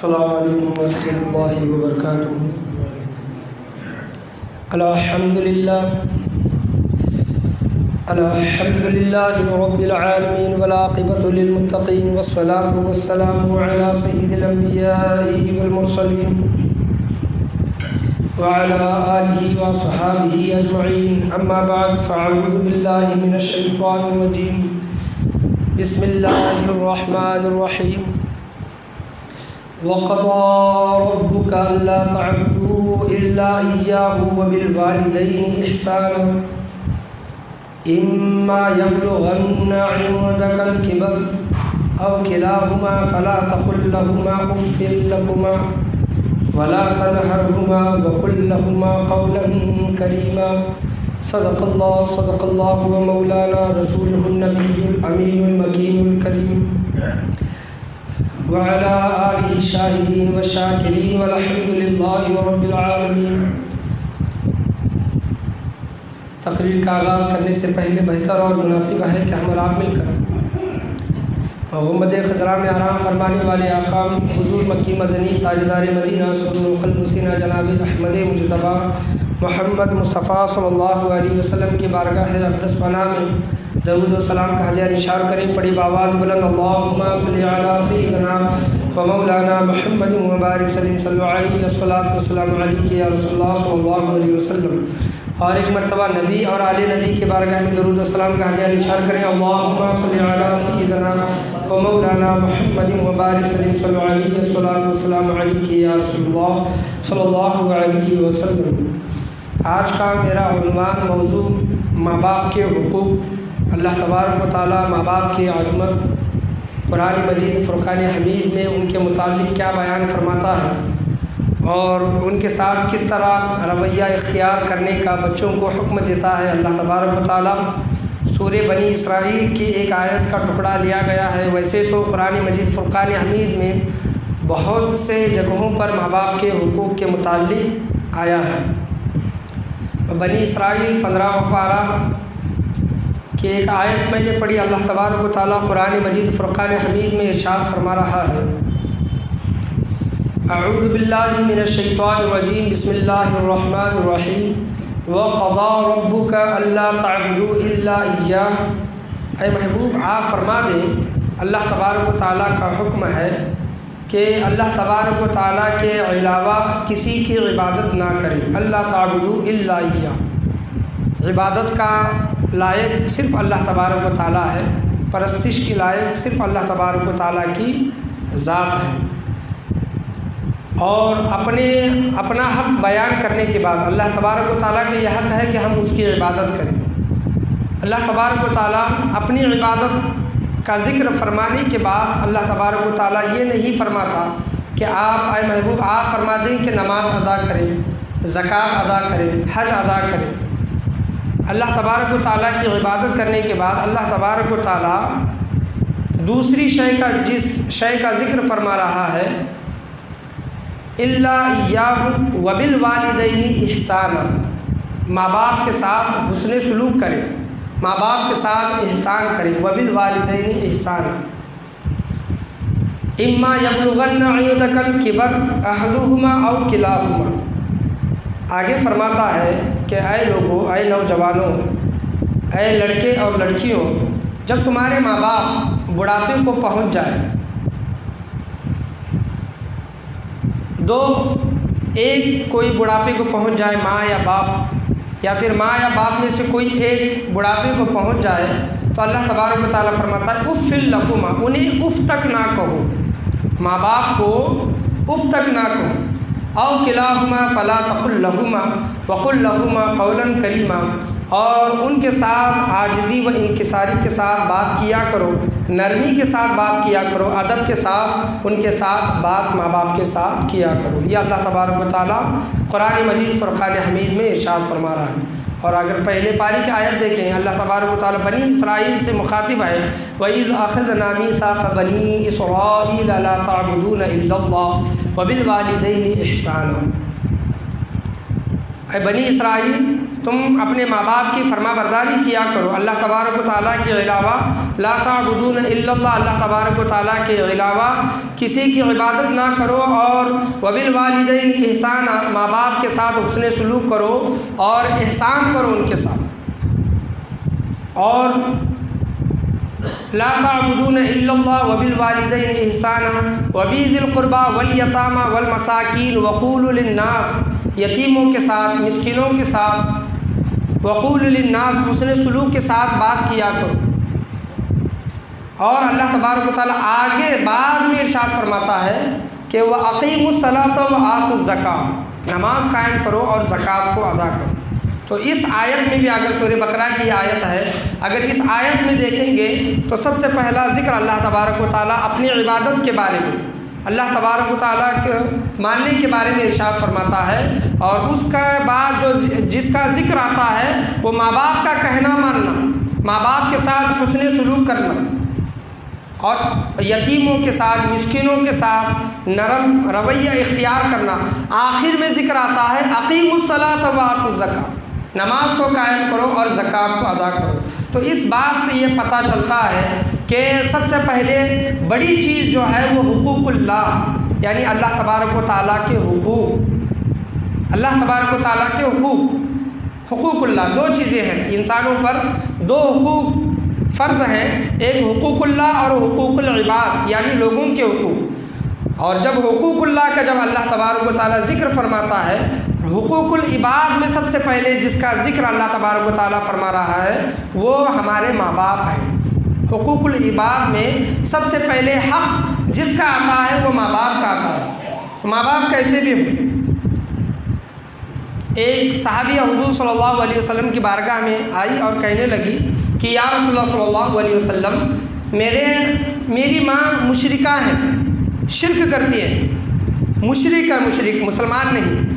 अस्सलामु अलैकुम वरहमतुल्लाहि वबरकातुहू। अल्हम्दुलिल्लाहि रब्बिल आलमीन वल आक़िबतु लिल मुत्तक़ीन वस्सलातु वस्सलामु अला सय्यिदिल अंबियाइ वल मुरसलीन व अला आलिहि व अस्हाबिहि अजमईन। अम्मा बाद फ़अऊज़ु बिल्लाहि मिनश शैतानिर रजीम। बिस्मिल्लाहिर रहमानिर रहीम। वक़ज़ा रब्बुका अल्ला तअबुदू इल्ला इय्याहु व बिल वालिदैनि इहसाना इम्मा यब्लुगन्ना इंदकल किबर औ किलाहुमा फला तक़ुल लहुमा उफ़्फ़िन लकुमा वला तनहरहुमा वक़ुल लहुमा क़ौलन करीमा। सदक़ल्लाहु व मौलाना रसूलुहुन नबियुल अमीनुल मकीनुल करीम व अला आलिहि शाहिदीन व शाकिरीन वल्हम्दुलिल्लाहि रब्बिल आलमीन। तकरीर का आगाज़ करने से पहले बेहतर और मुनासिब है कि हम आप मिलकर गुंबद ख़ज़रा में आराम फरमाने वाले आकाम हुज़ूर मक्की मदनी ताजदार मदीना सदरुल क़ल्ब सीना जनाब अहमद मुजतबा मोहम्मद मुस्तफ़ा सल्लल्लाहु अलैहि वसल्लम की बारगाह अक़दस पनाह में दरूद व सलाम का हदिया निशार करें। पड़ी बावाज़ बुलंद अल्लाहुम्मा सल्लि अला सय्यिदिना व मौलाना मुहम्मद व बारिक सल्लल्लाहु अलैहि वसल्लम वस्सलामु अलैका या रसूलल्लाह सल्लल्लाहु अलैहि वसल्लम। और एक मरतबा नबी और आले नबी के बारगाह में दरूद व सलाम का हदिया निशार करें। अल्लाहुम्मा सल्लि अला सय्यिदिना व मौलाना मुहम्मद व बारिक सल्लल्लाहु अलैहि वसल्लम या रसूलल्लाह सल्लल्लाहु अलैहि वसल्लम। आज का मेरा उन्वान मौजू माँ बाप के हुकूक़। अल्लाह तबारक व तआला माँ बाप की अज़मत कुरान मजीद फ़ुरक़ान हमीद में उनके मुताल्लिक़ क्या बयान फरमाता है और उनके साथ किस तरह रवैया इख्तियार करने का बच्चों को हुक्म देता है। अल्लाह तबारक व तआला सूरे बनी इसराइल की एक आयत का टुकड़ा लिया गया है। वैसे तो कुरान मजीद फ़ुरक़ान हमीद में बहुत से जगहों पर माँ बाप के हुकूक़ के मुताल्लिक़ आया है। बनी इसराइल 15वां पारा कि एक आयत मैंने पढ़ी। अल्लाह तबारक व तआला कुरान मजीद फ़ुरक़ान हमीद में इरशाद फरमा रहा है, अऊज़ु बिल्लाहि मिनश शैतानिर रजीम, बिस्मिल्लाहिर रहमानिर रहीम। वक़ज़ा रब्बुका अल्ला तअबुदू इल्ला इय्याह। ऐ महबूब आप फरमा दें, अल्लाह तबारक व तआला का हुक्म है कि अल्लाह तबारक व तआला के अलावा किसी की इबादत ना करें। अल्ला तअबुदू इल्ला इय्याह, इबादत का लायक सिर्फ़ अल्लाह तबारक व तआला है, परस्तिश की लायक सिर्फ़ अल्लाह तबारक व तआला की ज़ात है। और अपना हक़ बयान करने के बाद अल्लाह तबारक व तआला का यह हक़ है कि हम उसकी इबादत करें। अल्लाह तबारक व तआला अपनी इबादत का ज़िक्र फरमाने के बाद अल्लाह तबारक व तआला ये नहीं फरमाता कि आप आए महबूब आप फरमा दें कि नमाज अदा करें, ज़कात अदा करें, हज अदा करें। अल्लाह तबारक व तआला की इबादत करने के बाद अल्लाह तबारक व तआला दूसरी जिस शय का ज़िक्र फरमा रहा है, इल्ला इय्याहु व बिल वालिदैनि इहसाना, माँ बाप के साथ हुस्न सलूक करें, माँ बाप के साथ एहसान करें। व बिल वालिदैनि इहसाना इम्मा यब्लुगन्ना इंदकल किबर अहदुहुमा औ किलाहुमा। आगे फरमाता है कि ऐ लोगों, ऐ नौजवानों, ऐ लड़के और लड़कियों, जब तुम्हारे माँ बाप बुढ़ापे को पहुँच जाए, एक कोई बुढ़ापे को पहुँच जाए, माँ या बाप, या फिर माँ या बाप में से कोई एक बुढ़ापे को पहुँच जाए, तो अल्लाह तबारक व तआला फरमाता है उफ़्फ़िन लकुमा, उन्हें उफ़ तक ना कहो, माँ बाप को उफ़ तक ना कहो। औ किलाहुमा फ़ला तक़ुल लहुमा वक़ुल लहुमा क़ौलन करीमा, और उनके साथ आजिज़ी व इंकिसारी के साथ बात किया करो, नरमी के साथ बात किया करो, अदब के साथ उनके साथ बात माँ बाप के साथ किया करो। यह अल्लाह तबारक व तआला कुरान मजीद फ़ुरक़ान हमीद में इरशाद फरमा रहा है। और अगर पहले पारी की आयत देखें, अल्लाह तबारक व तआला बनी इसराइल से मुखातिब है, वइज़ अख़ज़ना मीसाक़ बनी इसराईल ला तअबुदूना इल्लल्लाह व बिल वालिदैनि इहसाना। ऐ बनी इसराइल, तुम अपने माँ बाप की फरमाबरदारी किया करो। अल्लाह तबारक व तआला के अलावा ला ताबुदून इल्लल्लाह, अल्लाह तबारक व तआला के अलावा किसी की इबादत ना करो। और वबिल वालिदैन इहसाना, माँ बाप के साथ हुस्न सलूक करो और एहसान करो उनके साथ। और ला ताबुदून इल्लल्लाह वबिल वालिदैन इहसाना वबिज़िल क़ुरबा वल यतामा वल मसाकीन वक़ूलु लिन्नास, यतीमों के साथ, मिस्किनों के साथ, वक़ूलु लिन्नास, हुस्न सलूक के साथ बात किया करो। और अल्लाह तबारक व तआला आगे बाद में इरशाद फरमाता है कि वह अक़ीमुस्सलात व आतुज़्ज़कात, नमाज कायम करो और ज़कात को अदा करो। तो इस आयत में भी, अगर सूरह बकरा की आयत है, अगर इस आयत में देखेंगे तो सबसे पहला ज़िक्र अल्लाह तबारक व तआला अपनी इबादत के बारे में, अल्लाह तबारक व तआला के मानने के बारे में इरशाद फरमाता है। और उसका बाद जो जिसका ज़िक्र आता है वो माँ बाप का कहना मानना, माँ बाप के साथ हुस्न सलूक करना और यतीमों के साथ, मिस्किनों के साथ नरम रवैया इख्तियार करना। आखिर में ज़िक्र आता है अक़ीमुस्सलात व आतुज़्ज़कात, नमाज को कायम करो और ज़कात को अदा करो। तो इस बात से ये पता चलता है कि सबसे पहले बड़ी चीज़ जो है वो हुकूकुल्लाह, यानी अल्लाह तबारक व तआला के हुकूक, अल्लाह तबारक व तआला के हुकूक। हुकूकुल्लाह दो चीज़ें हैं, इंसानों पर दो हुकूक फ़र्ज़ हैं, एक हुकूकुल्लाह और हुकूकुल इबाद, यानी लोगों के हुकूक। और जब हुकूकुल्लाह का जब अल्लाह तबारक व तआला ज़िक्र फरमाता है, हुकूकुल इबाद में सबसे पहले जिसका ज़िक्र अल्लाह तबारक व तआला फरमा रहा है वो हमारे माँ बाप हैं। हुकूकुल इबाद में सबसे पहले हक़ जिसका आता है वो माँ बाप का आता है। माँ बाप कैसे भी हो। एक सहाबी हुज़ूर सल्लल्लाहु अलैहि वसल्लम की बारगाह में आई और कहने लगी कि या रसूलल्लाह सल्लल्लाहु अलैहि वसल्लम, मेरी माँ मुशरिका है, शिरक करती है, मुशरिक मुसलमान नहीं।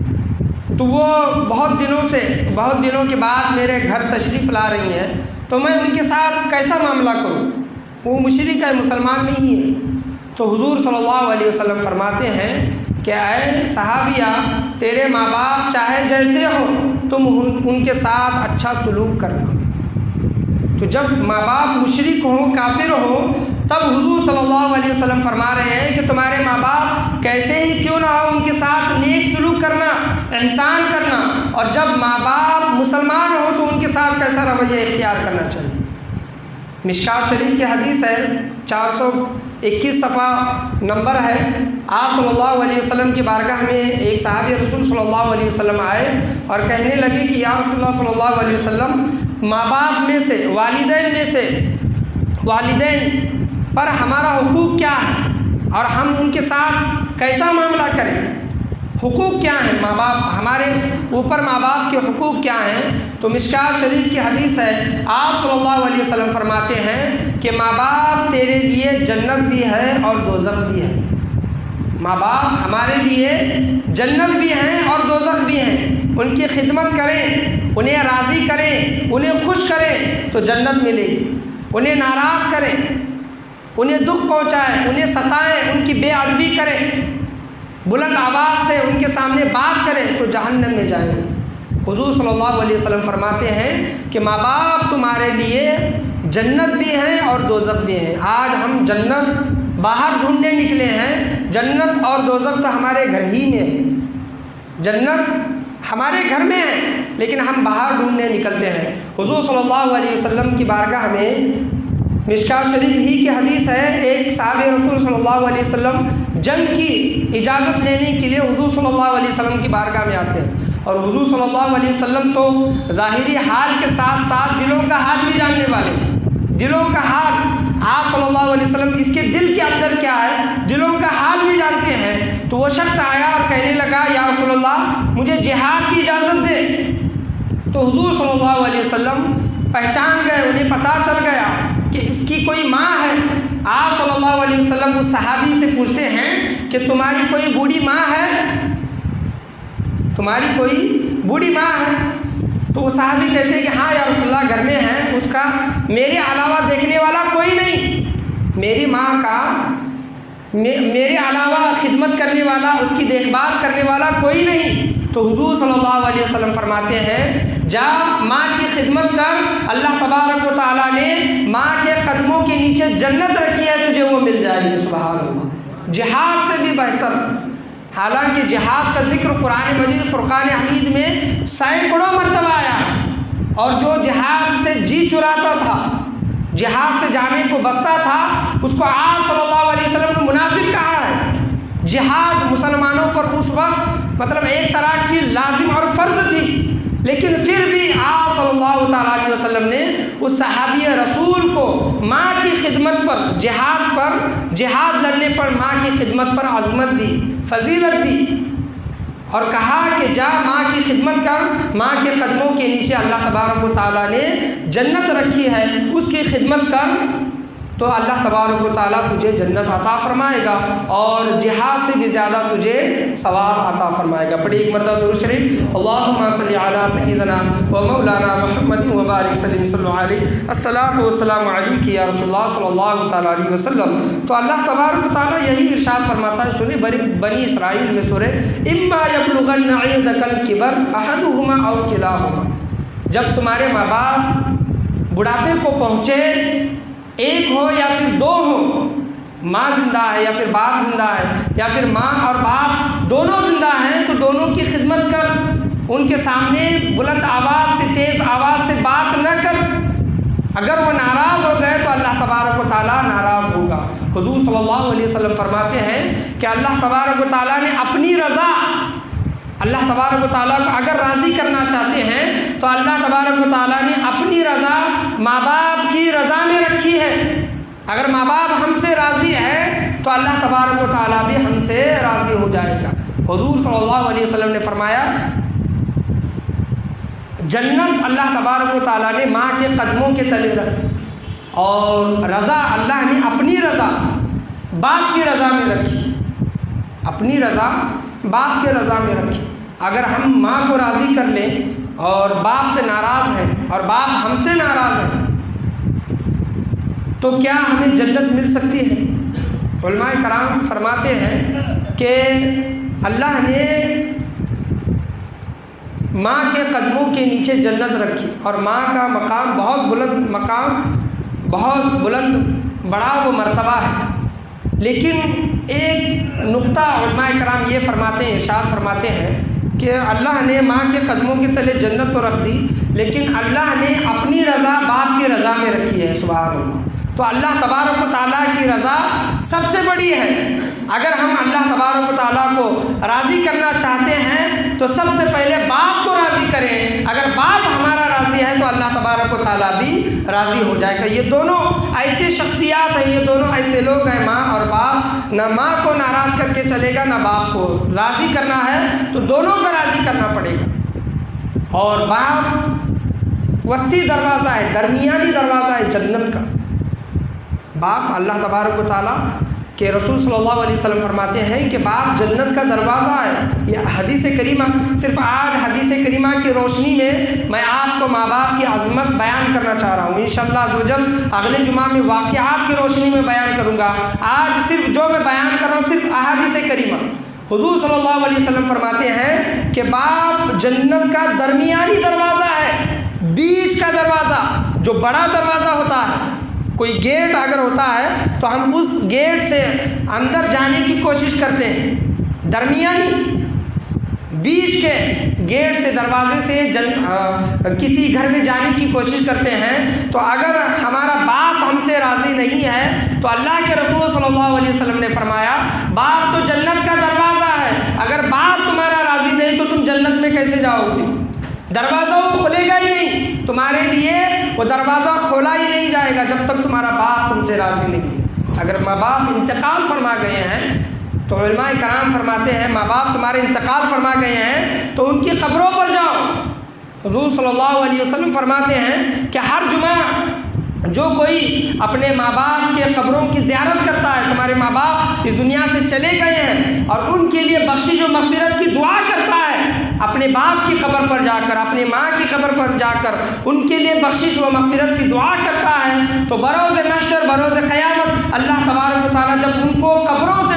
तो वो बहुत दिनों के बाद मेरे घर तशरीफ़ ला रही हैं, तो मैं उनके साथ कैसा मामला करूं? वो मुशरिक है, मुसलमान नहीं है। तो हुज़ूर सल्लल्लाहु अलैहि वसल्लम फरमाते हैं कि ऐ सहाबिया, तेरे माँ बाप चाहे जैसे हो तुम उनके साथ अच्छा सलूक करना। तो जब माँ बाप मुशरिक हो, काफिर हो, तब हुज़ूर सल्लल्लाहु अलैहि वसल्लम फरमा रहे हैं कि तुम्हारे माँ बाप कैसे ही क्यों ना हो उनके साथ नेक सलूक करना, एहसान करना। और जब माँ बाप मुसलमान हो तो उनके साथ कैसा रवैया इख्तियार करना चाहिए। मिशकात शरीफ की हदीस है, 421 सफ़ा नंबर है। आप सल्लल्लाहु अलैहि वसल्लम की बारगाह में एक सहाबी रसूल सल्लल्लाहु अलैहि वसल्लम आए और कहने लगे कि या रसूलल्लाह सल्लल्लाहु अलैहि वसल्लम, माँ बाप में से, वालिदैन पर हमारा हुकूक क्या है और हम उनके साथ कैसा मामला करें? हुकूक क्या है माँ बाप, हमारे ऊपर माँ बाप के हुकूक क्या हैं? तो मिशकात शरीफ की हदीस है, आप सल्लल्लाहु अलैहि वसल्लम फरमाते हैं कि माँ बाप तेरे लिए जन्नत भी है और दोज़ख भी है। माँ बाप हमारे लिए जन्नत भी हैं और दोज़ख भी हैं। उनकी खिदमत करें, उन्हें राज़ी करें, उन्हें खुश करें तो जन्नत मिलेगी। उन्हें नाराज़ करें, उन्हें दुख पहुँचाएँ, उन्हें सताएँ, उनकी बेअदबी करें, बुलंद आवाज़ से उनके सामने बात करें तो जहन्नम में जाएंगे। हुज़ूर सल्लल्लाहु अलैहि वसल्लम फरमाते हैं कि माँ बाप तुम्हारे लिए जन्नत भी हैं और दोज़ख भी हैं। आज हम जन्नत बाहर ढूंढने निकले हैं, जन्नत और दोज़ख तो हमारे घर ही में है। जन्नत हमारे घर में है लेकिन हम बाहर ढूंढने निकलते हैं। हुज़ूर सल्लल्लाहु अलैहि वसल्लम की बारगाह में मिशकात शरीफ ही की हदीस है, एक साहबे रसूल सल्लल्लाहु अलैहि वसल्लम जंग की इजाज़त लेने के लिए हुज़ूर सल्लल्लाहु अलैहि वसल्लम की बारगाह में आते हैं। और हुज़ूर सल्लल्लाहु अलैहि वसल्लम तो ज़ाहिरी हाल के साथ साथ दिलों का हाल भी जानने वाले, दिलों का हाल आप सल्लल्लाहु अलैहि वसल्लम इसके दिल के अंदर क्या है, दिलों का हाल भी जानते हैं। तो वो शख्स आया और कहने लगा, या रसूलल्लाह मुझे जिहाद की इजाज़त दे। तो हुज़ूर सल्लल्लाहु अलैहि वसल्लम पहचान गए, उन्हें पता चल गया कि इसकी कोई माँ है। आप सल्लल्लाहु अलैहि वसल्लम उस सहाबी से पूछते हैं कि तुम्हारी कोई बूढ़ी माँ है, तुम्हारी कोई बूढ़ी माँ है? तो वो सहाबी कहते हैं कि हाँ या रसूलल्लाह घर में है, उसका मेरे अलावा देखने वाला कोई नहीं। मेरे अलावा खिदमत करने वाला, उसकी देखभाल करने वाला कोई नहीं। तो हुजूर सल्लल्लाहु अलैहि वसल्लम फरमाते हैं, जा माँ की खिदमत कर, अल्लाह तबारक व तआला ने माँ के कदमों के नीचे जन्नत रखी है, तुझे वो मिल जाएगी। सुभान अल्लाह। जिहाद से भी बेहतर, हालांकि जिहाद का जिक्र कुरान मजीद फुरकान हमीद में सैकड़ों मरतबा आया है, और जो जिहाद से जी चुराता था, जिहाद से जाने को बसता था, उसको आप सल्लल्लाहु अलैहि वसल्लम ने मुनाफिक कहा है। जिहाद मुसलमानों पर उस वक्त मतलब एक तरह की लाजिम और फ़र्ज थी, लेकिन फिर भी आप सल्लल्लाहु ताला अलैहि वसल्लम ने उस सहाबी रसूल को माँ की खिदमत पर, जिहाद लड़ने पर माँ की खिदमत पर अज़मत दी, फजीलत दी, और कहा कि जा माँ की खिदमत कर, माँ के कदमों के नीचे अल्लाह तबारक व तआला ने जन्नत रखी है, उसकी खिदमत कर तो अल्लाह तबारक व तआला तुझे जन्नत अता फरमाएगा और जिहाद से भी ज़्यादा तुझे सवाब अता फरमाएगा। पढ़िए एक मरतबा दुरूद शरीफ, अल्लाहुम्मा सल्ली अला सय्यिदना व मौलाना मुहम्मद व बारिक सल्लल्लाहु अलैहि अस्सलातु वस्सलामु अलैका या रसूलुल्लाह सल्लल्लाहु तआला अलैहि वसल्लम। तो अल्लाह तबारक व तआला यही इरशाद फरमाता है, सुने बनी इसराइल में सूरह इम्मा यबलुगन्ना इंदकल किबर अहदुहुमा औ किलाहुमा, जब तुम्हारे माँ बाप बुढ़ापे को पहुँचे, एक हो या फिर दो हो, माँ जिंदा है या फिर बाप जिंदा है, या फिर माँ और बाप दोनों जिंदा हैं, तो दोनों की खिदमत कर, उनके सामने बुलंद आवाज़ से, तेज़ आवाज़ से बात न कर। अगर वो नाराज़ हो गए तो अल्लाह तबारक व तआला नाराज़ होगा। हुजूर सल्लल्लाहु अलैहि वसल्लम फरमाते हैं कि अल्लाह तबारक व तआला ने अपनी रज़ा, अल्लाह तबारक व तआला को अगर राज़ी करना चाहते हैं तो अल्लाह तबारक व तआला ने अपनी रज़ा माँ बाप की रज़ा में रखी है। अगर माँ बाप हमसे राज़ी है तो अल्लाह तबारक व तआला भी हमसे राज़ी हो जाएगा। हुजूर सल्लल्लाहु अलैहि वसल्लम ने फरमाया, जन्नत अल्लाह तबारक व तआला ने माँ के कदमों के तले रख दी, और रज़ा अल्लाह ने अपनी रज़ा बाप की रज़ा में रखी, अपनी रज़ा बाप के रज़ा में रखी। अगर हम माँ को राज़ी कर लें और बाप से नाराज़ हैं और बाप हमसे नाराज़ हैं, तो क्या हमें जन्नत मिल सकती है? उलमाए कराम फरमाते हैं कि अल्लाह ने माँ के कदमों के नीचे जन्नत रखी, और माँ का मकाम बहुत बुलंद, बहुत बुलंद बड़ा वो मर्तबा है। लेकिन एक नुक्ता उलमाए कराम ये फरमाते हैं, इरशाद फरमाते हैं कि अल्लाह ने माँ के कदमों के तले जन्नत तो रख दी, लेकिन अल्लाह ने अपनी रज़ा बाप की रज़ा में रखी है। सुभान अल्लाह। तो अल्लाह तबारक व तआला की रज़ा सबसे बड़ी है। अगर हम अल्लाह तबारक व तआला को राज़ी करना चाहते हैं तो सबसे पहले बाप को राज़ी करें। अगर बाप हमारा राज़ी है तो अल्लाह तबारक व तआला भी राज़ी हो जाएगा। ये दोनों ऐसे शख्सियात हैं, ये दोनों ऐसे लोग हैं, माँ और बाप। ना माँ को नाराज़ करके चलेगा, ना बाप को राज़ी करना है तो दोनों को राज़ी करना पड़ेगा। और बाप वस्ती दरवाज़ा है, दरमियानी दरवाज़ा है जन्नत का। बाप अल्लाह तबारक व तआला के रसूल सल्लल्लाहु अलैहि वसल्लम फरमाते हैं कि बाप जन्नत का दरवाज़ा है। यह हदीस करीमा, सिर्फ आज हदीस करीमा की रोशनी में मैं आपको माँ बाप की अज़मत बयान करना चाह रहा हूँ। इंशाअल्लाह अज़्ज़वजल अगले जुमा में वाक़िआत की रोशनी में बयान करूँगा। आज सिर्फ जो मैं बयान कर रहा हूँ सिर्फ अहादीस करीमा। हुज़ूर सल्लल्लाहु अलैहि वसल्लम फरमाते हैं कि बाप जन्नत का दरमियानी दरवाज़ा है, बीच का दरवाज़ा। जो बड़ा दरवाज़ा होता है, कोई गेट अगर होता है तो हम उस गेट से अंदर जाने की कोशिश करते हैं, दरमियानी बीच के गेट से, दरवाजे से किसी घर में जाने की कोशिश करते हैं। तो अगर हमारा बाप हमसे राज़ी नहीं है तो अल्लाह के रसूल सल्लल्लाहु अलैहि वसल्लम ने फरमाया, बाप तो जन्नत का दरवाज़ा है, अगर बाप तुम्हारा राज़ी नहीं तो तुम जन्नत में कैसे जाओगे? दरवाज़ा वो खुलेगा ही नहीं तुम्हारे लिए, वो दरवाज़ा खोला ही नहीं जाएगा जब तक तुम्हारा बाप तुमसे राज़ी नहीं है। अगर माँ बाप इंतकाल फरमा गए हैं तो उलमाए कराम फरमाते हैं, माँ बाप तुम्हारे इंतकाल फरमा गए हैं तो उनकी कब्रों पर जाओ। हुज़ूर सल्लल्लाहु अलैहि वसल्लम फरमाते हैं कि हर जुमा जो कोई अपने माँ बाप के कब्रों की ज़ियारत करता है, तुम्हारे माँ बाप इस दुनिया से चले गए हैं, और उनके लिए बख्शिश और मग़फ़िरत की दुआ करता है, अपने बाप की कब्र पर जाकर, अपने माँ की कब्र पर जाकर उनके लिए बख्शिश व मग़फ़िरत की दुआ करता है, तो बरोज़ महशर, बरोज़ क़यामत अल्लाह तबारक व तआला जब उनको कब्रों से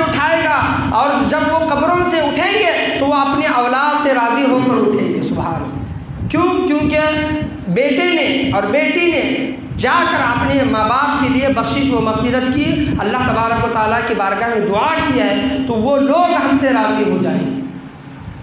और जब वो कब्रों से उठेंगे तो वो अपनी औलाद से राज़ी होकर उठेंगे। सुभान। क्यों? क्योंकि बेटे ने और बेटी ने जाकर अपने माँ बाप के लिए बख्शिश व मग़फ़िरत की, अल्लाह तबारक व तआला की बारगाह में दुआ की है, तो वो लोग हमसे राज़ी हो जाएंगे।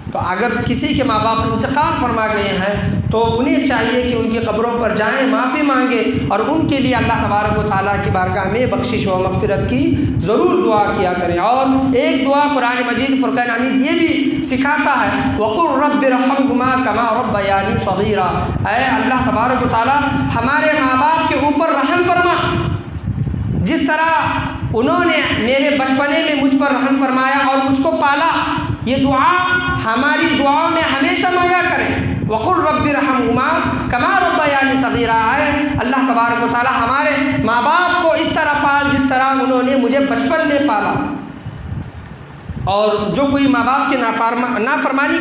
तो अगर किसी के माँ बाप इंतकाल फरमा गए हैं तो उन्हें चाहिए कि उनकी कब्रों पर जाएं, माफ़ी मांगे और उनके लिए अल्लाह तबारक व तआला की बारगाह में बख्शिश व मग़फ़िरत की ज़रूर दुआ किया करें। और एक दुआ कुरान मजीद फ़ुरक़ान हमीद ये भी सिखाता है, वक़ुल रब्बिरहम्हुमा कमा रब्बयानी सग़ीरा। ऐ अल्लाह तबारक व तआला हमारे माँ बाप के ऊपर रहम फरमा, जिस तरह उन्होंने मेरे बचपने में मुझ पर रहम फरमाया और मुझको पाला। ये दुआ हमारी दुआओं में हमेशा मांगा करें। वक़ुल रब्बिरहम्हुमा कमा रब्बयानी सग़ीरा। है अल्लाह तबारक व तआला हमारे माँ बाप को इस तरह पाल जिस तरह उन्होंने मुझे बचपन में पाला। और जो कोई माँ बाप की नाफरमानी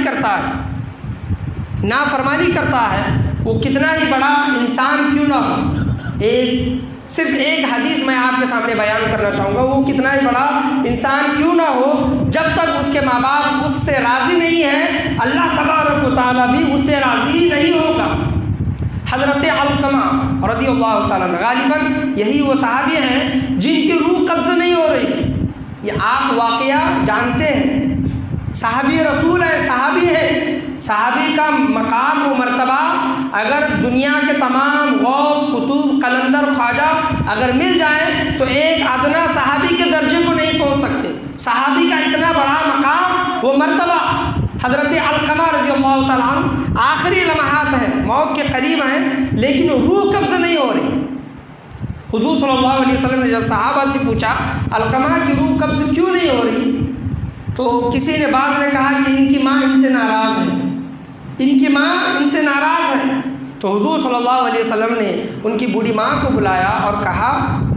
करता है वो कितना ही बड़ा इंसान क्यों ना हो, सिर्फ एक हदीस मैं आपके सामने बयान करना चाहूँगा, वो कितना ही बड़ा इंसान क्यों ना हो, जब तक उसके माँ बाप उससे राज़ी नहीं है, अल्लाह तबारक व तआला भी उससे राज़ी नहीं होगा। हज़रत अलक़मा रज़ियल्लाहु ताला गालिबन यही वो सहाबी हैं जिनकी रूह कब्ज़ नहीं हो रही थी। ये आप वाक़या जानते हैं, सहाबी रसूल है, सहाबी है। सहाबी का मकाम व मर्तबा अगर दुनिया के तमाम गौस, कुतुब, कलंदर, ख्वाजा अगर मिल जाएं तो एक अदना सहाबी के दर्जे को नहीं पहुंच सकते। सहाबी का इतना बड़ा मकाम व मर्तबा। हज़रत अलक़मा रज़ियल्लाहु ताला अन्हु आखिरी लम्हात हैं, मौत के करीब हैं, लेकिन रूह कब्ज़ नहीं हो रही। हुज़ूर सल्लल्लाहु अलैहि वसल्लम ने जब सहाबा से पूछा अलक़मा की रूह कब्ज़ क्यों नहीं हो रही, तो किसी ने बाद में कहा कि इनकी माँ इनसे नाराज़ है, इनकी माँ इनसे नाराज़ है। तो हुज़ूर सल्लल्लाहु अलैहि वसल्लम ने उनकी बूढ़ी माँ को बुलाया और कहा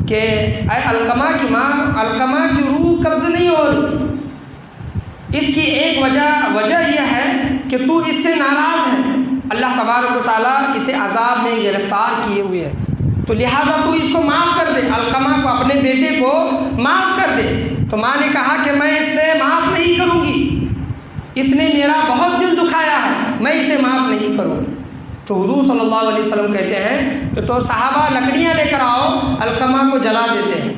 कि ऐ अलक़मा की माँ, अलक़मा की रूह कब्ज़ नहीं हो रही। इसकी एक वजह यह है कि तू इससे नाराज़ है, अल्लाह तबारक व तआला इसे अज़ाब में गिरफ़्तार किए हुए है, तो लिहाजा तू इसको माफ़ कर दे, अलक़मा को, अपने बेटे को माफ़ कर दे। तो माँ ने कहा कि मैं इससे माफ़ नहीं करूँगी, इसने मेरा बहुत दिल दुखाया है, मैं इसे माफ़ नहीं करूँगी। तो हुज़ूर सल्लल्लाहु अलैहि वसल्लम कहते हैं कि तो सहाबा लकड़ियाँ लेकर आओ, अलक़मा को जला देते हैं।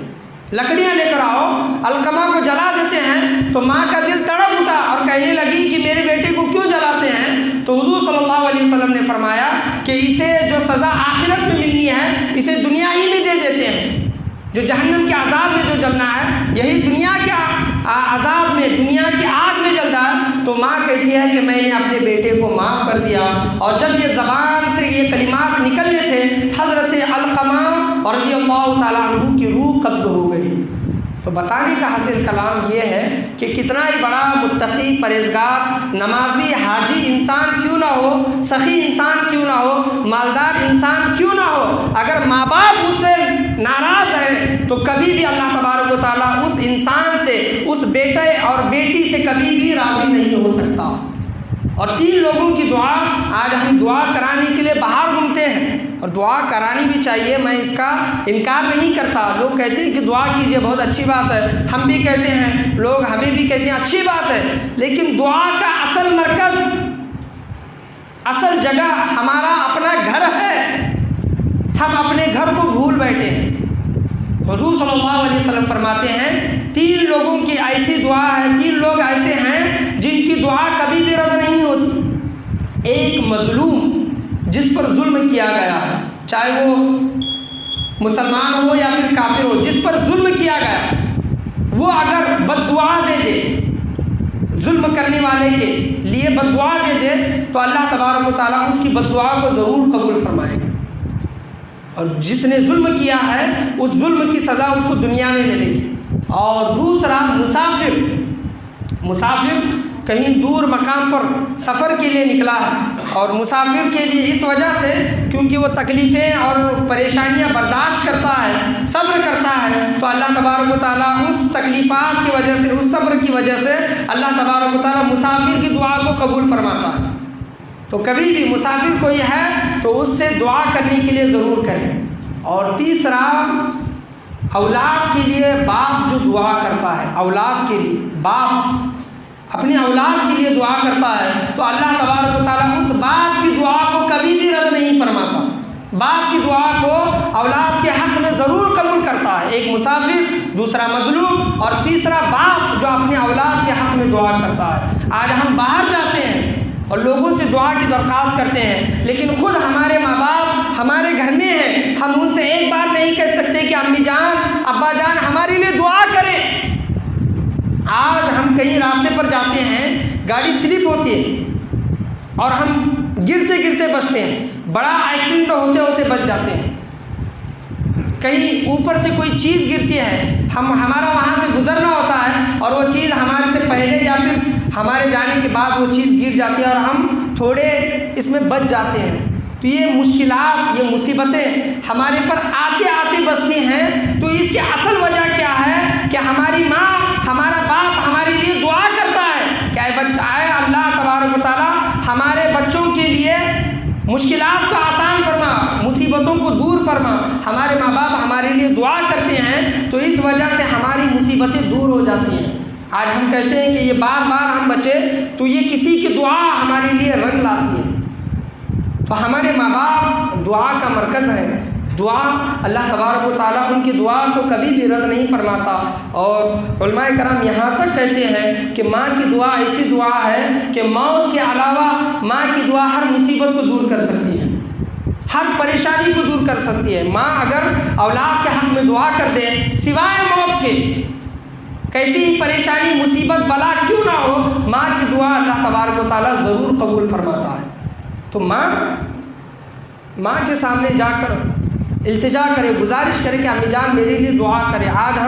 लकड़ियाँ लेकर आओ, अलक़मा को जला देते हैं। तो माँ का दिल तड़प उठा और कहने लगी कि मेरे बेटे को क्यों जलाते हैं। तो हुज़ूर सल्लल्लाहु अलैहि वसल्लम ने फरमाया कि इसे जो सज़ा आखिरत में मिलनी है इसे दुनिया ही में दे देते हैं। जो जहन्नम के अज़ाब में जो जलना है यही दुनिया के अज़ाब में, दुनिया की आग में जलता है। तो माँ कहती है कि मैंने अपने बेटे को माफ़ कर दिया। और जब ये ज़बान से ये कलिमात निकलने थे, हज़रत अलक़मा रज़ियल्लाहु ताला अन्हु की रूह कब्ज़ हो गई। तो बताने का हासिल कलाम ये है कि कितना ही बड़ा मुत्तकी, परहेज़गार, नमाजी, हाजी इंसान क्यों ना हो, सखी इंसान क्यों ना हो, मालदार इंसान क्यों ना हो, अगर माँ बाप उससे नाराज़ है तो कभी भी अल्लाह तबारक व तआला उस इंसान से, उस बेटे और बेटी से कभी भी राज़ी नहीं हो सकता। और 3 लोगों की दुआ, आज हम दुआ कराने के लिए बाहर घूमते हैं और दुआ करानी भी चाहिए, मैं इसका इनकार नहीं करता। लोग कहते हैं कि दुआ कीजिए, बहुत अच्छी बात है, हम भी कहते हैं, लोग हमें भी कहते हैं अच्छी बात है, लेकिन दुआ का असल मरकज़, असल जगह हमारा अपना घर है। हम अपने घर को भूल बैठे हैं। हुज़ूर सल्लल्लाहु अलैहि वसल्लम फरमाते हैं 3 लोगों की ऐसी दुआ है, 3 लोग ऐसे हैं जिनकी दुआ कभी भी रद्द नहीं होती। एक मज़लूम जिस पर जुल्म किया गया है, चाहे वो मुसलमान हो या फिर काफिर हो, जिस पर जुल्म किया गया, वो अगर बद्दुआ दे दे, जुल्म करने वाले के लिए बद्दुआ दे दे, तो अल्लाह तबारक व तआला उसकी बद्दुआ को ज़रूर कबूल फरमाएगा। और जिसने जुल्म किया है उस जुल्म की सज़ा उसको दुनिया में मिलेगी। और दूसरा मुसाफिर कहीं दूर मकाम पर सफ़र के लिए निकला है, और मुसाफिर के लिए इस वजह से क्योंकि वो तकलीफ़ें और परेशानियां बर्दाश्त करता है, सब्र करता है, तो अल्लाह तबारक व तआला उस तकलीफ़ात की वजह से, उस सब्र की वजह से अल्लाह तबारक व तआला मुसाफिर की दुआ को कबूल फरमाता है। तो कभी भी मुसाफिर कोई है तो उससे दुआ करने के लिए ज़रूर करें। और तीसरा, औलाद के लिए बाप जो दुआ करता है, है औलाद के लिए, बाप अपनी औलाद के लिए दुआ करता है तो अल्लाह तबारक व तआला उस बाप की दुआ को कभी भी रद्द नहीं फरमाता। बाप की दुआ को औलाद के हक़ में ज़रूर कबूल करता है। एक मुसाफिर, दूसरा मज़लूम और तीसरा बाप जो अपने औलाद के हक़ में दुआ करता है। आज हम बाहर जाते हैं और लोगों से दुआ की दरख्वास्त करते हैं, लेकिन ख़ुद हमारे माँ बाप हमारे घर में हैं, हम उनसे एक बार नहीं कह सकते कि अम्मी जान, अब्बा जान हमारे लिए दुआ करें। आज हम कहीं रास्ते पर जाते हैं, गाड़ी स्लिप होती है और हम गिरते गिरते बचते हैं, बड़ा एक्सीडेंट होते होते बच जाते हैं। कहीं ऊपर से कोई चीज़ गिरती है, हमारा वहाँ से गुज़रना होता है और वो चीज़ हमारे से पहले या फिर हमारे जाने के बाद वो चीज़ गिर जाती है और हम थोड़े इसमें बच जाते हैं। तो ये मुश्किलात, ये मुसीबतें हमारे पर आते आते बसती हैं। तो इसकी असल वजह क्या है कि हमारी माँ, हमारा बाप हमारे लिए दुआ करता है। क्या बच्चा है, अल्लाह तबारक व तआला हमारे बच्चों के लिए मुश्किलात को आसान फरमा, मुसीबतों को दूर फरमा। हमारे माँ बाप हमारे लिए दुआ करते हैं तो इस वजह से हमारी मुसीबतें दूर हो जाती हैं। आज हम कहते हैं कि ये बार बार हम बचे तो ये किसी की दुआ हमारे लिए रंग लाती है। तो हमारे माँ बाप दुआ का मरकज़ है। दुआ अल्लाह तबारक व तआला उनकी दुआ को कभी भी रद्द नहीं फरमाता। और उलमाए कराम यहाँ तक कहते हैं कि माँ की दुआ ऐसी दुआ है कि मौत के अलावा माँ की दुआ हर मुसीबत को दूर कर सकती है, हर परेशानी को दूर कर सकती है। माँ अगर औलाद के हक़ में दुआ कर दे, सिवाय मौत के कैसी परेशानी मुसीबत बला क्यों ना हो, माँ की दुआ अल्लाह तबारक व तआला ज़रूर कबूल फरमाता है। तो माँ के सामने जाकर इल्तिजा करे, गुजारिश करे कि अम्मी जान मेरे लिए दुआ करें। आज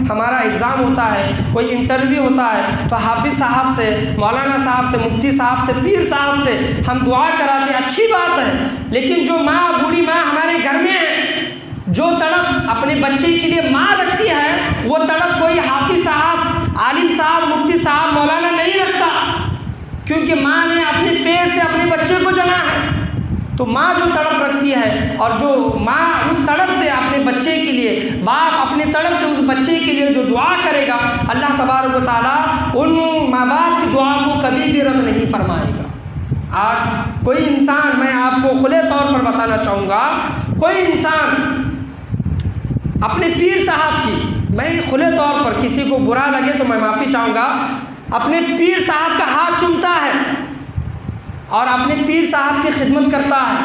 हमारा एग्ज़ाम होता है, कोई इंटरव्यू होता है तो हाफिज़ साहब से, मौलाना साहब से, मुफ्ती साहब से, पीर साहब से हम दुआ कराते हैं, अच्छी बात है। लेकिन जो माँ, बूढ़ी माँ हमारे घर में है, जो तड़प अपने बच्चे के लिए माँ रखती है, वो तड़प कोई हाफिज़ साहब, आलिम साहब, मुफ्ती साहब, मौलाना नहीं रखता, क्योंकि माँ ने अपने पेट से अपने बच्चे को जना है। तो माँ जो तड़प रखती है और जो माँ उस तड़प से अपने बच्चे के लिए, बाप अपने तड़प से उस बच्चे के लिए जो दुआ करेगा, अल्लाह तबारक व तआला उन माँ बाप की दुआ को कभी भी रद्द नहीं फरमाएगा। आज कोई इंसान, मैं आपको खुले तौर पर बताना चाहूँगा, कोई इंसान अपने पीर साहब की, मैं खुले तौर पर, किसी को बुरा लगे तो मैं माफ़ी चाहूँगा, अपने पीर साहब का हाथ चूमता है और अपने पीर साहब की खिदमत करता है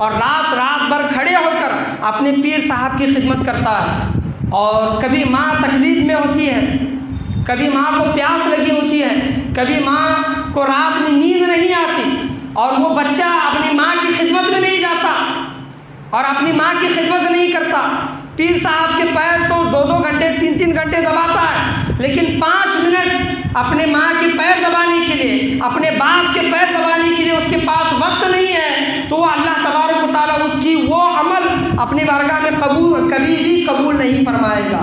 और रात भर खड़े होकर अपने पीर साहब की खिदमत करता है। और कभी माँ तकलीफ़ में होती है, कभी माँ को प्यास लगी होती है, कभी माँ को रात में नींद नहीं आती और वो बच्चा अपनी माँ की खिदमत में नहीं जाता और अपनी माँ की खिदमत नहीं करता। पीर साहब के पैर तो 2-2 घंटे, 3-3 घंटे दबाता है, लेकिन 5 मिनट अपने माँ के पैर दबाने के लिए, अपने बाप के पैर दबाने के लिए उसके पास वक्त नहीं है। तो अल्लाह तबारक व तआला उसकी वो अमल अपनी बारगाह में कभी भी कबूल नहीं फरमाएगा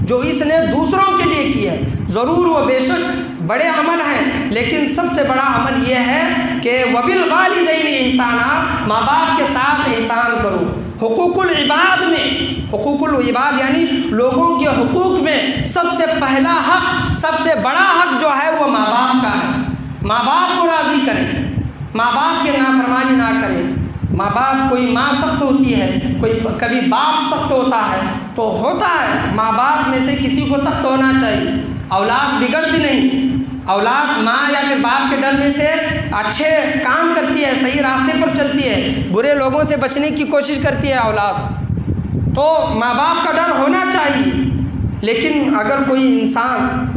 जो इसने दूसरों के लिए किया। ज़रूर वो बेशक बड़े अमल हैं, लेकिन सबसे बड़ा अमल ये है कि वबिल वालिदैनि इहसाना, माँ बाप के साथ एहसान करो। हुकूकुल इबाद में, हुकूकुल इबाद यानी लोगों के हुकूक में सबसे पहला हक़, सबसे बड़ा हक़ जो है वो माँ बाप का है। माँ बाप को राज़ी करें, माँ बाप के नाफरमानी ना करें। माँ बाप, कोई माँ सख्त होती है, कोई कभी बाप सख्त होता है, तो होता है, माँ बाप में से किसी को सख्त होना चाहिए। औलाद बिगड़ती नहीं, औलाद माँ या फिर बाप के डर में से अच्छे काम करती है, सही रास्ते पर चलती है, बुरे लोगों से बचने की कोशिश करती है औलाद। तो माँ बाप का डर होना चाहिए। लेकिन अगर कोई इंसान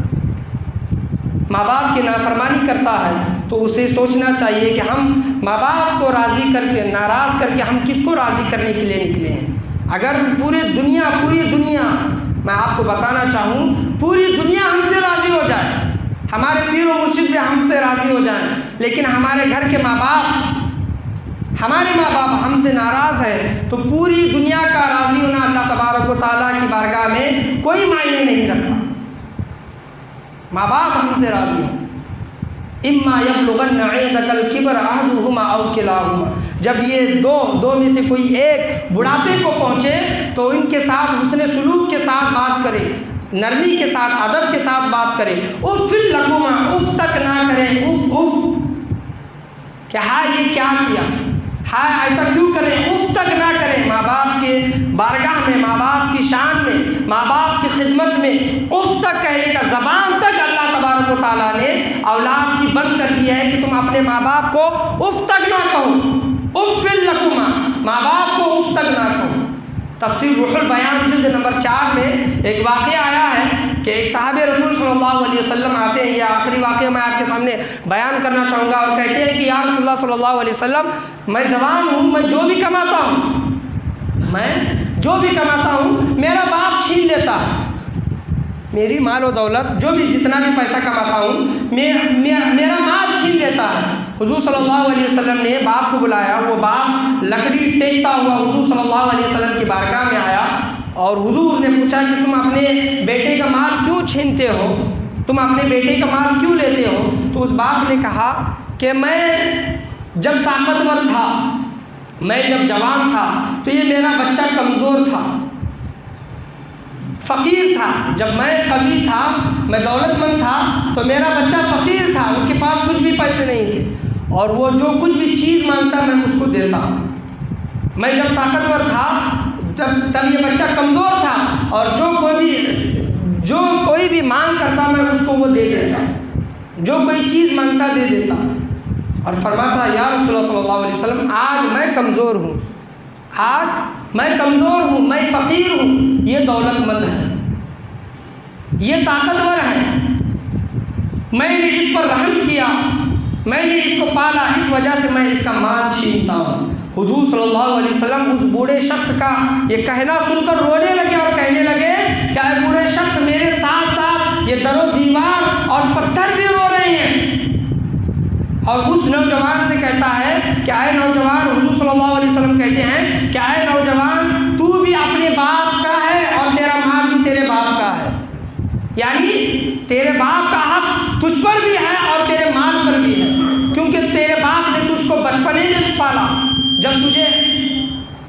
माँ बाप की नाफरमानी करता है तो उसे सोचना चाहिए कि हम माँ बाप को राज़ी करके, नाराज़ करके हम किसको राज़ी करने के लिए निकले हैं। अगर पूरी दुनिया मैं आपको बताना चाहूँ, पूरी दुनिया हमसे राज़ी हो जाए, हमारे पीर और मुर्शिद भी हमसे राज़ी हो जाएं, लेकिन हमारे घर के माँ बाप, हमारे माँ बाप हमसे नाराज़ है, तो पूरी दुनिया का राज़ी होना अल्लाह तबारक व तआला की बारगाह में कोई मायने नहीं रखता। माँ बाप हमसे राज़ी हो। इम्मा यबलुगन्ना इंदकल किबर अहदुहुमा औ किलाहुमा, जब ये दो में से कोई एक बुढ़ापे को पहुँचे तो इनके साथ हुस्न सुलूक के साथ बात करे, नरमी के साथ, अदब के साथ बात करे, उफ फिल लकुमा, उफ तक ना करें, उफ उफ क्या हाय ये क्या किया, हाय ऐसा क्यों करें, उफ तक ना करें। माँ बाप के बारगाह में, माँ बाप की शान में, माँ बाप की खिदमत में उफ तक कहने का, ज़बान तक अल्लाह तबारक व तआला ने औलाद की बंद कर दिया है कि तुम अपने माँ बाप को उफ तक ना कहो, उफ फिल लकुमा, माँ बाप को उफ तक ना कहो। तफसीर रूहुल बयान जिल्द नंबर 4 में एक वाक़या आया है कि एक साहबे रसूल सल्लल्लाहु अलैहि वसल्लम आते हैं, यह आखिरी वाक़या मैं आपके सामने बयान करना चाहूँगा, और कहते हैं कि या रसूलल्लाह सल्लल्लाहु अलैहि वसल्लम, मैं जवान हूँ, मैं जो भी कमाता हूँ मेरा बाप छीन लेता है, मेरी माल और दौलत जो भी जितना भी पैसा कमाता हूँ मेरा माल छीन लेता है। हुजूर सल्लल्लाहु अलैहि वसल्लम ने बाप को बुलाया, वो बाप लकड़ी टेकता हुआ हुजूर सल्लल्लाहु अलैहि वसल्लम की बारगाह में आया और हुजूर ने पूछा कि तुम अपने बेटे का माल क्यों छीनते हो, तुम अपने बेटे का माल क्यों लेते हो। तो उस बाप ने कहा कि मैं जब ताकतवर था, मैं जब जवान था तो ये मेरा बच्चा कमज़ोर था, फ़कीर था, जब मैं कवि था, मैं दौलतमंद था तो मेरा बच्चा फ़कीर था, उसके पास कुछ भी पैसे नहीं थे और वो जो कुछ भी चीज़ मांगता मैं उसको देता। मैं जब ताकतवर था तब ये बच्चा कमज़ोर था और जो कोई भी मांग करता मैं उसको वो दे देता, जो कोई चीज़ मांगता दे देता। और फरमाता या रसूलुल्लाह सल्लल्लाहु अलैहि वसल्लम, आज मैं कमज़ोर हूँ, आज मैं कमज़ोर हूँ, मैं फ़कीर हूँ, ये दौलतमंद है, ये ताकतवर है, मैंने इस पर रहम किया, मैंने इसको पाला, इस वजह से मैं इसका माल छीनता हूँ। हुजूर सल्लल्लाहु अलैहि वसल्लम उस बूढ़े शख्स का ये कहना सुनकर रोने लगे और कहने लगे क्या है बूढ़े शख्स, मेरे साथ साथ ये दरो दीवार और पत्थर भी रो रहे हैं। और उस नौजवान से कहता है क्या है नौजवान, हुजूर सल्लल्लाहु अलैहि वसल्लम कहते हैं क्या है नौजवान, तू भी अपने बाप का है और तेरा माल भी तेरे बाप का है, यानी तेरे बाप का हक तुझ पर भी है और तेरे माल पर भी है, क्योंकि तेरे बाप ने तुझको बचपने में पाला। जब तुझे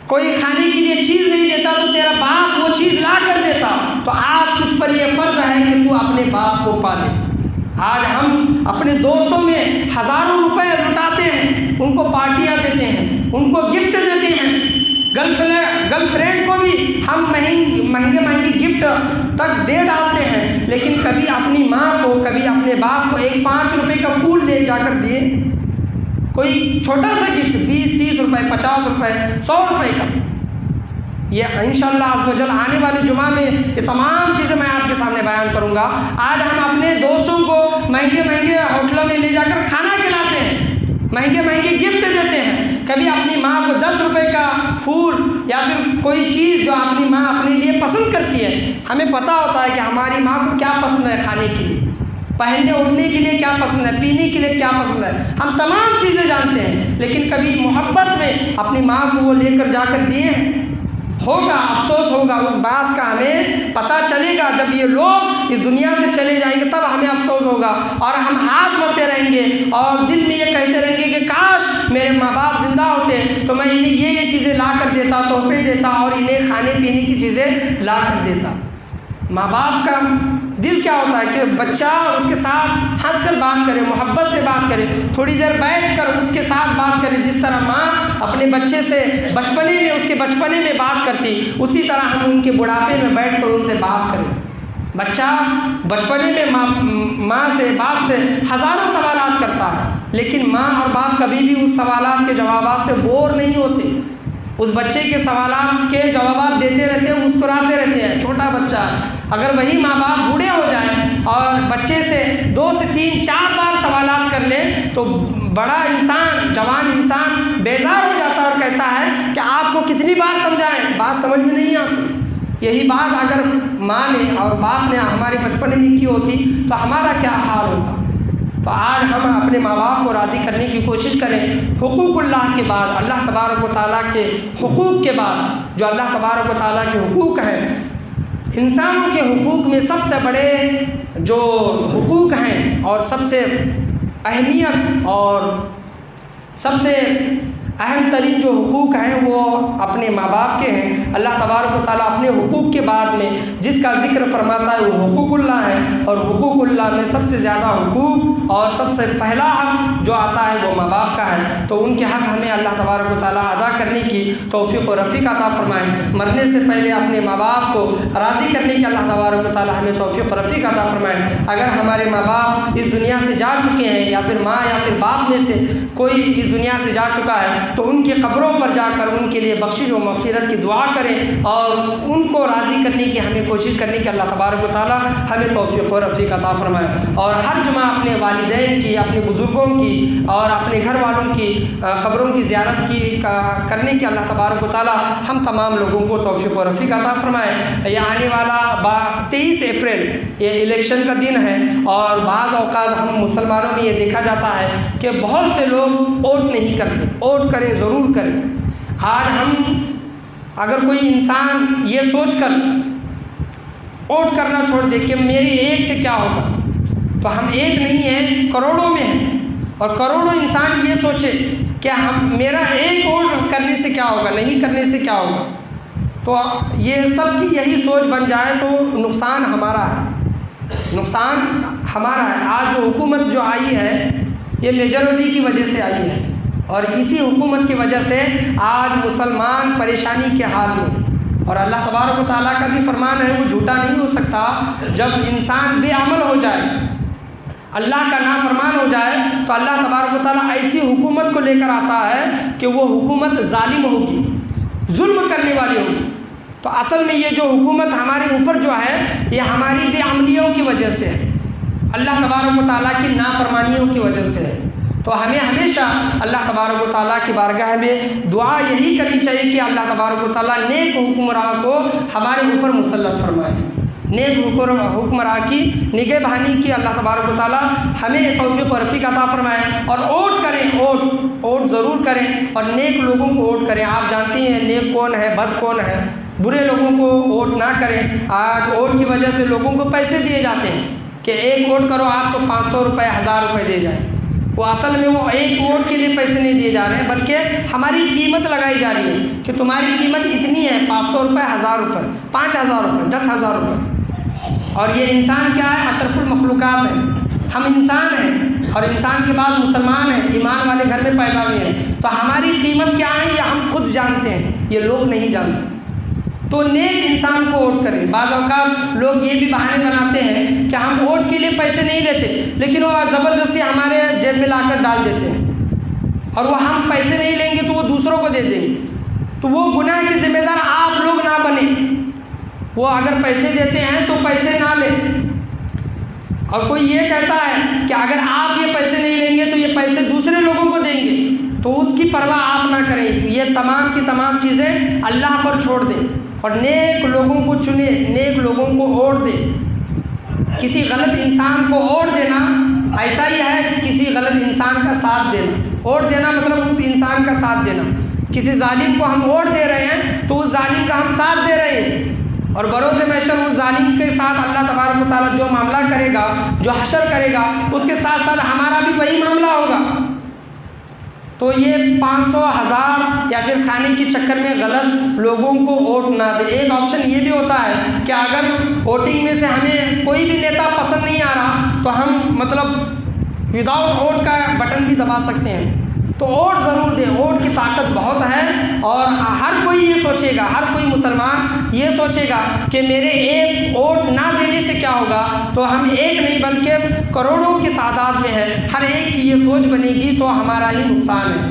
कोई खाने के लिए चीज़ नहीं देता तो तेरा बाप वो चीज़ ला कर देता, तो आज तुझ पर यह फ़र्ज़ है कि तू अपने बाप को पाले। आज हम अपने दोस्तों में हज़ारों रुपए लुटाते हैं, उनको पार्टियां देते हैं, उनको गिफ्ट देते हैं, गर्लफ्रेंड को भी हम महंगे गिफ्ट तक दे डालते हैं, लेकिन कभी अपनी माँ को, कभी अपने बाप को एक 5 रुपये का फूल ले जाकर दिए, कोई छोटा सा गिफ्ट 20-30 रुपये, 50 रुपये, 100 रुपये का। ये इंशाअल्लाह अज़्ज़वजल आने वाले जुमा में ये तमाम चीज़ें मैं आपके सामने बयान करूँगा। आज हम अपने दोस्तों को महंगे होटलों में ले जाकर खाना खिलाते हैं, महंगे गिफ्ट देते हैं, कभी अपनी माँ को 10 रुपये का फूल या फिर कोई चीज़ जो अपनी माँ अपने लिए पसंद करती है। हमें पता होता है कि हमारी माँ को क्या पसंद है, खाने के लिए, पहनने ओढ़ने के लिए क्या पसंद है, पीने के लिए क्या पसंद है, हम तमाम चीज़ें जानते हैं, लेकिन कभी मोहब्बत में अपनी माँ को वो लेकर जाकर दिए हैं। होगा अफसोस होगा उस बात का, हमें पता चलेगा जब ये लोग इस दुनिया से चले जाएंगे, तब हमें अफसोस होगा और हम हाथ मलते रहेंगे और दिल में ये कहते रहेंगे कि काश मेरे माँ बाप जिंदा होते तो मैं इन्हें ये चीज़ें ला कर देता, तोहफे देता और इन्हें खाने पीने की चीज़ें ला कर देता। माँ बाप का दिल क्या होता है कि बच्चा उसके साथ हंसकर बात करे, मोहब्बत से बात करे, थोड़ी देर बैठकर उसके साथ बात करे। जिस तरह माँ अपने बच्चे से बचपने में, उसके बचपने में बात करती, उसी तरह हम उनके बुढ़ापे में बैठकर उनसे बात करें। बच्चा बचपने में माँ से, बाप से हज़ारों सवालात करता है, लेकिन माँ और बाप कभी भी उस सवालात के जवाबात से बोर नहीं होते। उस बच्चे के सवालात के जवाब देते रहते हैं, मुस्कुराते रहते हैं। छोटा बच्चा अगर वही माँ बाप बूढ़े हो जाएं और बच्चे से 2 से 3, 4 बार सवालात कर ले तो बड़ा इंसान, जवान इंसान बेजार हो जाता है और कहता है कि आपको कितनी बार समझाएं, बात समझ में नहीं आती। यही बात अगर माँ ने और बाप ने हमारे बचपन में की होती तो हमारा क्या हाल होता। तो आज हम अपने माँ बाप को राज़ी करने की कोशिश करें। हुकूकुल्लाह के बाद, अल्लाह तबारक व तआला के हुकूक के बाद, जो अल्लाह तबारक व तआला के हुकूक हैं, इंसानों के हुकूक में सबसे बड़े जो हुकूक हैं और सबसे अहमियत और सबसे अहम तरीन जो हुकूक हैं वो अपने माँ बाप के हैं। अल्लाह तबारक व तआला अपने हुकूक के बाद में जिसका ज़िक्र फरमाता है वो हुकूकुल्लाह है, और हुकूक हुकूकुल्लाह में सबसे ज़्यादा हुकूक और सबसे पहला हक़ जो आता है वो माँ बाप का है। तो उनके हक़ हमें अल्लाह तबारक व तआला अदा करने की तौफ़ीक़ व रफ़ीक़ अता फ़रमाए। मरने से पहले अपने माँ बाप को राज़ी करने की अल्लाह तबारक व तआला हमें तौफ़ीक़ व रफ़ीक़ अता फ़रमाए। अगर हमारे माँ बाप इस दुनिया से जा चुके हैं या फिर माँ या फिर बाप में से कोई इस दुनिया से जा चुका है तो उनकी क़ब्रों पर जाकर उनके लिए बख्शिश व मग़फ़िरत की दुआ करें और उनको राज़ी करने की हमें कोशिश करने की अल्लाह तबारक व तआला हमें तौफ़ीक़ व रफ़ीक़ अता फ़रमाए। और हर जुमा अपने वालिदैन की, अपने बुज़ुर्गों की और अपने घर वालों की क़ब्रों की ज़ियारत की करने की अल्लाह तबारक व तआला हम तमाम लोगों को तौफ़ीक़ व रफ़ीक़ अता फ़रमाए। ये आने वाला 23 अप्रैल ये इलेक्शन का दिन है और बाज़ औक़ात हम मुसलमानों में ये देखा जाता है कि बहुत से लोग वोट नहीं करते। वोट करें, ज़रूर करें। आज हम अगर कोई इंसान ये सोच कर वोट करना छोड़ दे कि मेरे एक से क्या होगा, तो हम एक नहीं हैं, करोड़ों में हैं। और करोड़ों इंसान ये सोचे कि हम मेरा एक वोट करने से क्या होगा, नहीं करने से क्या होगा, तो ये सब की यही सोच बन जाए तो नुकसान हमारा है, नुकसान हमारा है। आज जो हुकूमत जो आई है ये मेजॉरिटी की वजह से आई है और इसी हुकूमत की वजह से आज मुसलमान परेशानी के हाल में। और अल्लाह तबारक व तआला का भी फरमान है, वो झूठा नहीं हो सकता। जब इंसान बेअमल हो जाए, अल्लाह का नाफरमान हो जाए, तो अल्लाह तबारक व तआला ऐसी हुकूमत को लेकर आता है कि वो हुकूमत जालिम होगी, जुल्म करने वाली होगी। तो असल में ये जो हुकूमत हमारे ऊपर जो है ये हमारी बेअमलियों की वजह से है, अल्लाह तबारक व तआला की नाफरमानियों की वजह से है। तो हमें हमेशा अल्लाह तबारक व तआला की बारगाह में दुआ यही करनी चाहिए कि अल्लाह तबारक व तआला नेक हुक्मरान को हमारे ऊपर मुसल्लत फरमाए, नेक हुक्मरान की निगहबानी की अल्लाह तबारक व तआला हमें तौफ़ीक़ व रफ़ीक़ अता फरमाए। और वोट करें, वोट ज़रूर करें और नेक लोगों को वोट करें। आप जानते हैं नेक कौन है, बद कौन है। बुरे लोगों को वोट ना करें। आज वोट की वजह से लोगों को पैसे दिए जाते हैं कि एक वोट करो आपको 500 रुपये, 1000 रुपये दे जाए। वो असल में वो एक वोट के लिए पैसे नहीं दिए जा रहे हैं, बल्कि हमारी कीमत लगाई जा रही है कि तुम्हारी कीमत इतनी है, 500 रुपये, 1000 रुपये, 5000 रुपये, 10,000 रुपये। और ये इंसान क्या है, अशरफुल मखलूक़ात है। हम इंसान हैं और इंसान के बाद मुसलमान हैं, ईमान वाले घर में पैदा हुए हैं। तो हमारी कीमत क्या है ये हम खुद जानते हैं, ये लोग नहीं जानते। तो नेक इंसान को वोट करें। बाज़ औक़ात लोग ये भी बहाने बनाते हैं कि हम वोट के लिए पैसे नहीं लेते, लेकिन वो ज़बरदस्ती हमारे जेब में लाकर डाल देते हैं और वो हम पैसे नहीं लेंगे तो वो दूसरों को दे देंगे। तो वो गुनाह के ज़िम्मेदार आप लोग ना बने। वो अगर पैसे देते हैं तो पैसे ना लें। और कोई ये कहता है कि अगर आप ये पैसे नहीं लेंगे तो ये पैसे दूसरे लोगों को देंगे, तो उसकी परवाह आप ना करें। ये तमाम की तमाम चीज़ें अल्लाह पर छोड़ दें और नेक लोगों को चुने, नेक लोगों को वोट दे। किसी गलत इंसान को वोट देना ऐसा ही है किसी गलत इंसान का साथ देना। वोट देना मतलब उस इंसान का साथ देना। किसी जालिम को हम वोट दे रहे हैं तो उस जालिम का हम साथ दे रहे हैं और बरोज़ महशर उस जालिम के साथ अल्लाह तबारक व तआला जो मामला करेगा, जो हशर करेगा, उसके साथ साथ हमारा भी वही मामला होगा। तो ये 500, 1000 या फिर खाने के चक्कर में गलत लोगों को वोट ना दे। एक ऑप्शन ये भी होता है कि अगर वोटिंग में से हमें कोई भी नेता पसंद नहीं आ रहा तो हम मतलब विदाउट वोट का बटन भी दबा सकते हैं। तो वोट ज़रूर दें, वोट की ताकत बहुत है। और हर कोई ये सोचेगा, हर कोई मुसलमान ये सोचेगा कि मेरे एक वोट ना देने से क्या होगा, तो हम एक नहीं बल्कि करोड़ों की तादाद में है, हर एक की ये सोच बनेगी तो हमारा ही नुकसान है।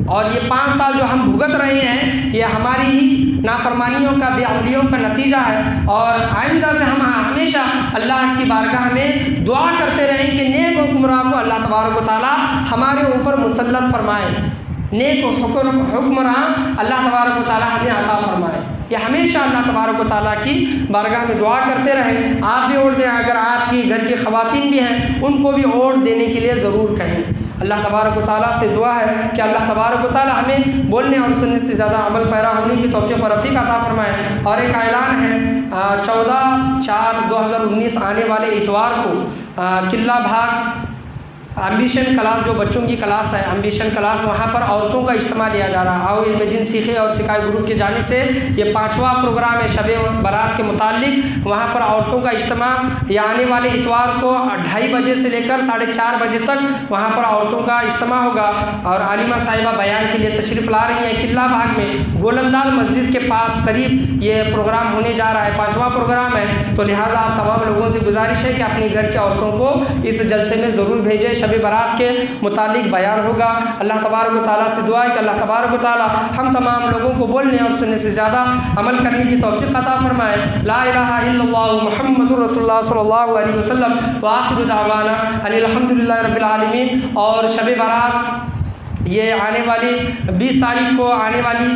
और ये 5 साल जो हम भुगत रहे हैं ये हमारी ही नाफरमानियों का, बेअमलियों का नतीजा है। और आइंदा से हम हमेशा अल्लाह की बारगाह में दुआ करते रहें कि नेक हुक्मरान को अल्लाह तबारक व तआला हमारे ऊपर मुसल्लत फरमाए, नेक हुक्मरान अल्लाह तबारक व तआला हमें अता फरमाए। ये हमेशा अल्लाह तबारक व तआला की बारगाह में दुआ करते रहें। आप भी वोट दें, अगर आपकी घर की ख़वातीन भी हैं उनको भी वोट देने के लिए ज़रूर कहें। अल्लाह तबारक व तआला से दुआ है कि अल्लाह तबारक व तआला हमें बोलने और सुनने से ज़्यादा अमल पैरा होने की तौफ़ीक़ और रफ़ीक़ अता फरमाए। और एक ऐलान है 14/4/2019 आने वाले इतवार को किला भाग एम्बिशन क्लास जो बच्चों की क्लास है, एम्बिशन क्लास, वहाँ पर औरतों का इज्तिमा लिया जा रहा है। आओ इल्म दिन सीखे और सिखाए ग्रुप की जानिब से ये 5वां प्रोग्राम है शब बारात के मुतालिक। वहाँ पर औरतों का इज्तिमा ये आने वाले इतवार को 2:30 बजे से लेकर 4:30 बजे तक वहाँ पर औरतों का इज्तिमा होगा। और आलिमा साहिबा बयान के लिए तशरीफ़ ला रही हैं। किला बाग में गोलंदाज मस्जिद के पास करीब ये प्रोग्राम होने जा रहा है, 5वां प्रोग्राम है। तो लिहाजा आप तमाम लोगों से गुजारिश है कि अपने घर के औरतों को इस जलसे में ज़रूर भेजें। शब बारात के मुतालिक बयान होगा। अल्लाह तबारक व तआला से दुआ है कि अल्लाह तबारक व तआला हम तमाम लोगों को बोलने और सुनने से ज़्यादा अमल करने की तौफीक अता फरमाए। ला इलाहा इल्लल्लाह मुहम्मदुर रसूलुल्लाह सल्लल्लाहु अलैहि वसल्लम व आखिरु दावाना अनिल हम्दुलिल्लाहि रब्बिल आलमीन। और शब बारात ये आने वाली 20 तारीख को आने वाली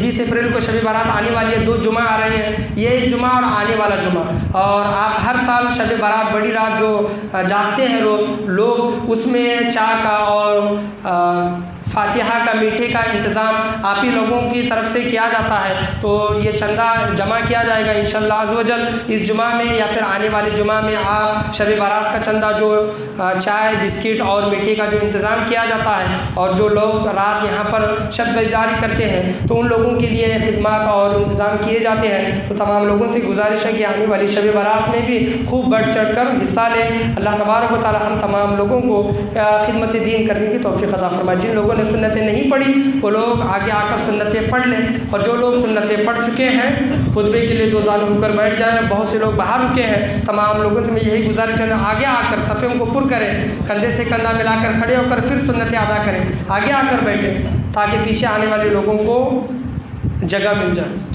20 अप्रैल को शब बारात आने वाली है। 2 जुमा आ रहे हैं, ये एक जुमा और आने वाला जुमा। और आप हर साल शब बारात बड़ी रात जो जागते हैं लोग उसमें चाय का और फातिहा का मीठे का इंतज़ाम आप ही लोगों की तरफ से किया जाता है। तो ये चंदा जमा किया जाएगा इंशाअल्लाह अज़्ज़ व जल इस जुमा में या फिर आने वाले जुमा में। आप शब बारात का चंदा जो चाय बिस्किट और मीठे का जो इंतज़ाम किया जाता है और जो लोग रात यहाँ पर शब बेदारी करते हैं तो उन लोगों के लिए खिदमत और इंतज़ाम किए जाते हैं। तो तमाम लोगों से गुजारिश है कि आने वाली शब बारात में भी खूब बढ़ चढ़ कर हिस्सा लें। अल्लाह तबारक व तआला हम तमाम लोगों को खिदमत दीन करने की तौफीक अता फरमाए। जिन लोगों ने सुन्नतें नहीं पढ़ी वो लोग आगे आकर सुन्नतें पढ़ लें, और जो लोग सुन्नतें पढ़ चुके हैं खुतबे के लिए 2 ज़ान होकर बैठ जाएं। बहुत से लोग बाहर रुके हैं, तमाम लोगों से मैं यही गुजारिश है आगे आकर सफ़ों को पुर करें, कंधे से कंधा मिलाकर खड़े होकर फिर सुन्नतें अदा करें, आगे आकर बैठें ताकि पीछे आने वाले लोगों को जगह मिल जाए।